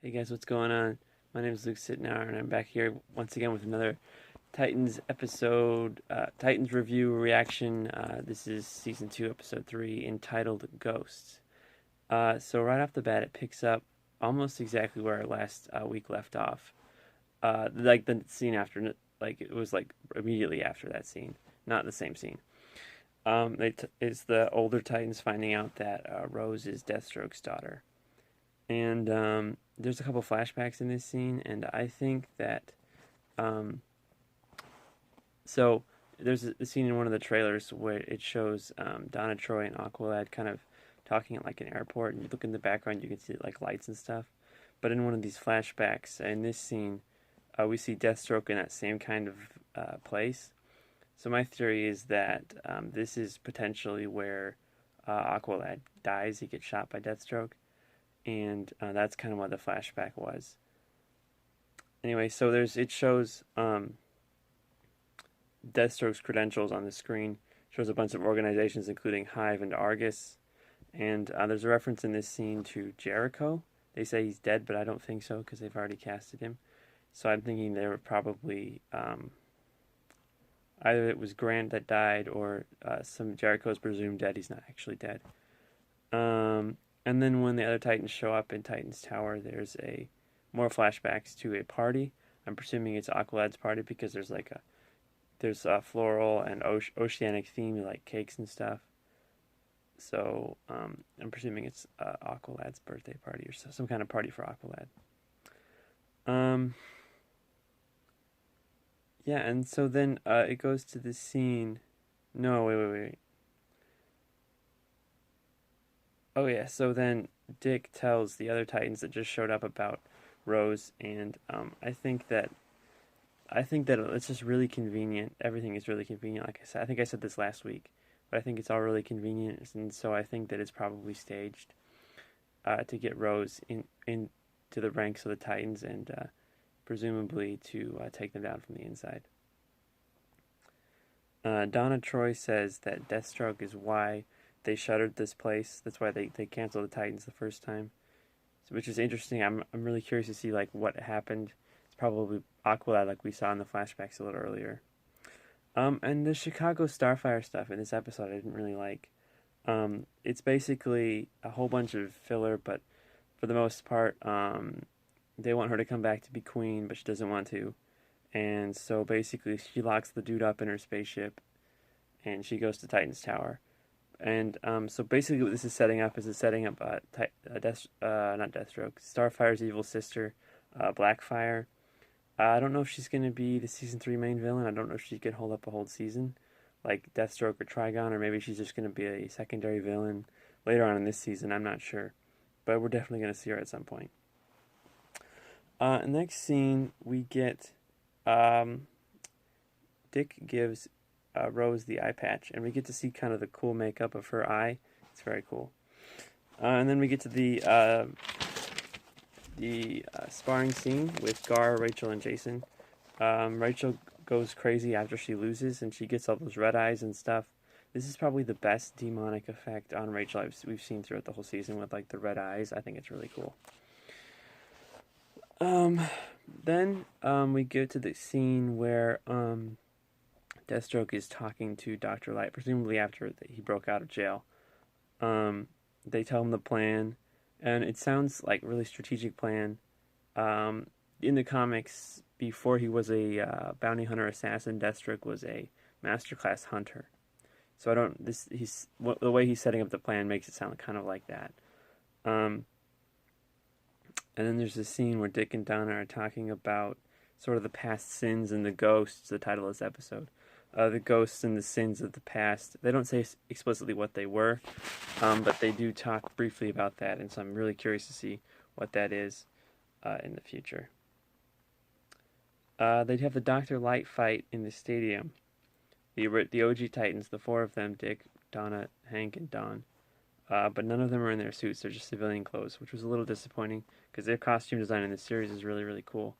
Hey guys, what's going on? My name is Luke Sittenauer, and I'm back here once again with another Titans episode, Titans review reaction. This is season 2, episode 3, entitled Ghosts. So right off the bat, it picks up almost exactly where our last week left off. Like the scene after, like it was like immediately after that scene, not the same scene. It's the older Titans finding out that Rose is Deathstroke's daughter. And there's a couple flashbacks in this scene, and I think that um, so there's a scene in one of the trailers where it shows Donna Troy and Aqualad kind of talking at like an airport, and you look in the background, you can see like lights and stuff. But in one of these flashbacks, in this scene, we see Deathstroke in that same kind of place. So my theory is that this is potentially where Aqualad dies. He gets shot by Deathstroke, and that's kind of what the flashback was. Anyway, so it shows Deathstroke's credentials on the screen. It shows a bunch of organizations, including Hive and Argus, and there's a reference in this scene to Jericho. They say he's dead, but I don't think so because they've already casted him. So I'm thinking they were probably either it was Grant that died or some Jericho's presumed dead. He's not actually dead. And then when the other Titans show up in Titan's Tower, there's a more flashbacks to a party. I'm presuming it's Aqualad's party because there's a floral and oceanic theme like cakes and stuff. So I'm presuming it's Aqualad's birthday party or some kind of party for Aqualad. Yeah, and so then it goes to the scene. No, wait. Oh yeah, so then Dick tells the other Titans that just showed up about Rose, and I think that it's just really convenient. Everything is really convenient. Like I said, I think I said this last week, but I think it's all really convenient, and so I think that it's probably staged to get Rose in to the ranks of the Titans and presumably to take them down from the inside. Donna Troy says that Deathstroke is why they shuttered this place. That's why they canceled the Titans the first time, so, which is interesting. I'm really curious to see like what happened. It's probably Aqualad, like we saw in the flashbacks a little earlier. And the Chicago Starfire stuff in this episode I didn't really like. It's basically a whole bunch of filler, but for the most part, they want her to come back to be queen, but she doesn't want to. And so basically, she locks the dude up in her spaceship, and she goes to Titan's Tower. And so basically, what this is setting up is it's setting up not Deathstroke, Starfire's evil sister, Blackfire. I don't know if she's going to be the season 3 main villain. I don't know if she can hold up a whole season, like Deathstroke or Trigon, or maybe she's just going to be a secondary villain later on in this season. I'm not sure, but we're definitely going to see her at some point. Next scene, we get um, Dick gives Rose the eye patch, and we get to see kind of the cool makeup of her eye. It's very cool. And then we get to the sparring scene with Gar, Rachel, and Jason. Rachel goes crazy after she loses, and she gets all those red eyes and stuff. This is probably the best demonic effect on Rachel we've seen throughout the whole season with like the red eyes. I think it's really cool. Then we go to the scene where Deathstroke is talking to Dr. Light, presumably after he broke out of jail. They tell him the plan, and it sounds like a really strategic plan. In the comics, before he was a bounty hunter assassin, Deathstroke was a masterclass hunter. So I don't. The way he's setting up the plan makes it sound kind of like that. And then there's this scene where Dick and Donna are talking about sort of the past sins and the ghosts, the title of this episode. The ghosts and the sins of the past. They don't say explicitly what they were, but they do talk briefly about that, and so I'm really curious to see what that is in the future. They'd have the Dr. Light fight in the stadium. The OG Titans, the four of them, Dick, Donna, Hank, and Don. But none of them are in their suits. They're just civilian clothes, which was a little disappointing because their costume design in this series is really, really cool.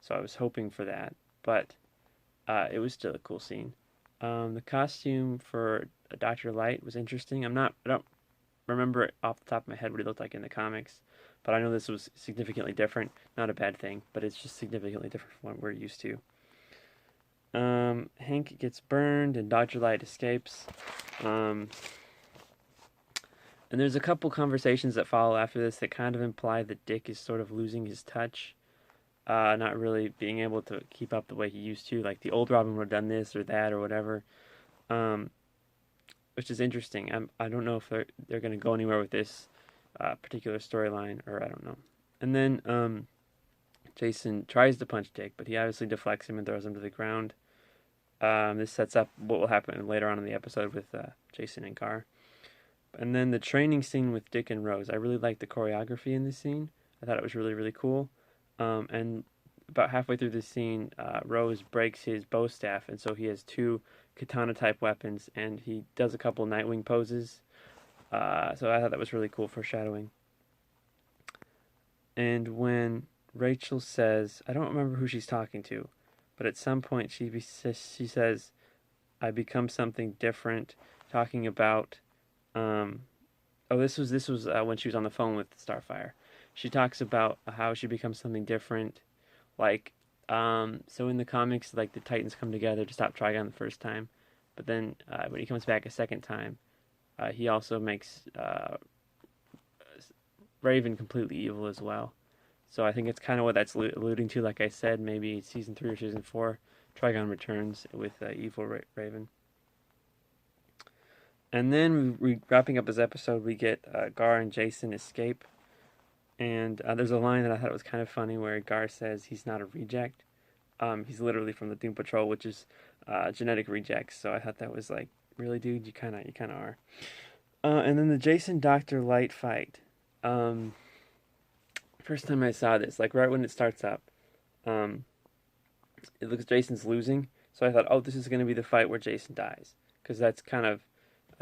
So I was hoping for that, but it was still a cool scene. The costume for Dr. Light was interesting. I don't remember it off the top of my head what he looked like in the comics, but I know this was significantly different. Not a bad thing, but it's just significantly different from what we're used to. Hank gets burned and Dr. Light escapes. And there's a couple conversations that follow after this that kind of imply that Dick is sort of losing his touch. Not really being able to keep up the way he used to. Like the old Robin would have done this or that or whatever. Which is interesting. I don't know if they're going to go anywhere with this particular storyline, or I don't know. And then Jason tries to punch Dick, but he obviously deflects him and throws him to the ground. This sets up what will happen later on in the episode with Jason and Gar. And then the training scene with Dick and Rose. I really liked the choreography in this scene. I thought it was really, really cool. And about halfway through this scene, Rose breaks his bow staff, and so he has two katana-type weapons, and he does a couple Nightwing poses. So I thought that was really cool foreshadowing. And when Rachel says, I don't remember who she's talking to, but at some point she says, I become something different, talking about, this was when she was on the phone with Starfire. She talks about how she becomes something different, like, so in the comics, like, the Titans come together to stop Trigon the first time, but then when he comes back a second time, he also makes Raven completely evil as well. So I think it's kind of what that's alluding to. Like I said, maybe season 3 or season 4, Trigon returns with evil Raven. And then wrapping up this episode, we get Gar and Jason escape. And there's a line that I thought was kind of funny where Gar says he's not a reject. He's literally from the Doom Patrol, which is genetic rejects. So I thought that was like, really, dude, you kind of are. And then the Jason Dr. Light fight. First time I saw this, like right when it starts up, it looks Jason's losing. So I thought, oh, this is going to be the fight where Jason dies, because that's kind of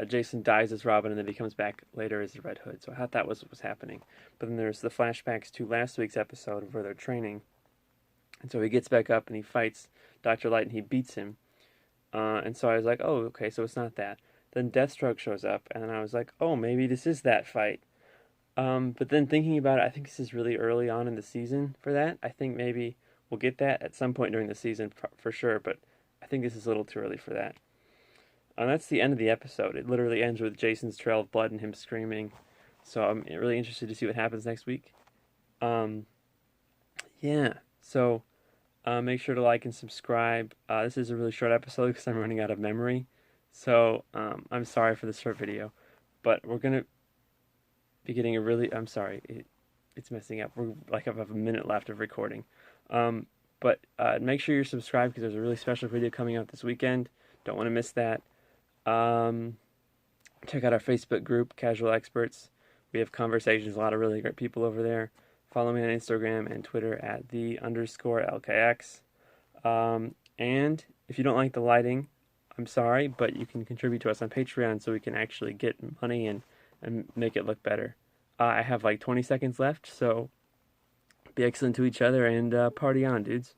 Jason dies as Robin and then he comes back later as the Red Hood. So I thought that was what was happening. But then there's the flashbacks to last week's episode of where they're training, and so he gets back up and he fights Dr. Light and he beats him. And so I was like, oh, okay, so it's not that. Then Deathstroke shows up, and then I was like, oh, maybe this is that fight. But then thinking about it, I think this is really early on in the season for that. I think maybe we'll get that at some point during the season for sure, but I think this is a little too early for that. That's the end of the episode. It literally ends with Jason's trail of blood and him screaming. So I'm really interested to see what happens next week. Yeah, so make sure to like and subscribe. This is a really short episode because I'm running out of memory. So I'm sorry for the short video, but we're going to be getting a really, I'm sorry, it's messing up. We're like, I have a minute left of recording. But make sure you're subscribed because there's a really special video coming out this weekend. Don't want to miss that. Check out our Facebook group, Casual Experts. We have conversations, a lot of really great people over there. Follow me on Instagram and Twitter at @the_LKX. And if you don't like the lighting, I'm sorry, but you can contribute to us on Patreon so we can actually get money and make it look better. I have like 20 seconds left, so be excellent to each other and party on, dudes.